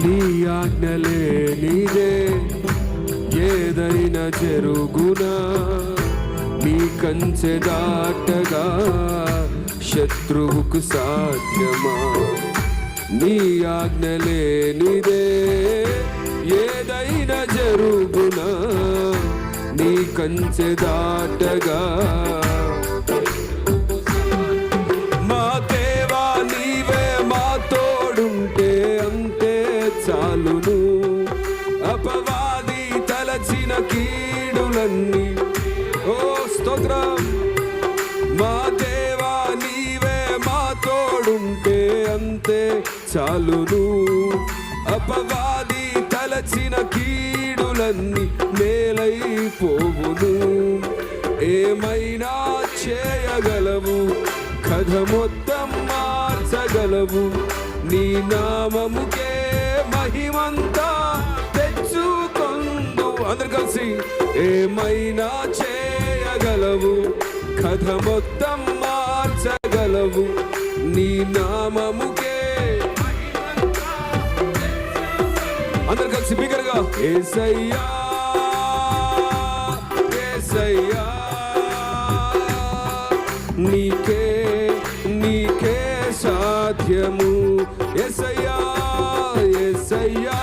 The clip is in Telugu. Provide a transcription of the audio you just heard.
నీ ఆజ్ఞలే నీదే ఏదైనా జరుగునా నీ కంచె దాటగా శత్రువుకు సాధ్యమా నీ ఆజ్ఞలే నీదే ఏదైనా జరుగునా నీ కంచె దాటగా మా దేవా నీవే మా తోడుంటే అంతే చాలును అపవాది తలచిన కీడులన్నీ ఓ స్తోత్రం మా దేవా నీవే మా తోడుంటే అంతే చాలును అపవాది తలచిన కీడులన్నీ మేలైపోవును ఏమైనా చేయగలవు కథ మొత్తం మార్చగలవు నీ నామముకే మహిమంతా తెచ్చుకొందు అందరు కలిసి ఏమైనా చేయగలవు కథ మొత్తం మార్చగలవు నీ నామముకే అందరు కలిసి బిగ్గరగా యేసయ్యా యేసయ్యా నీకే నీకే సాధ్యము యేసయ్యా యేసయ్యా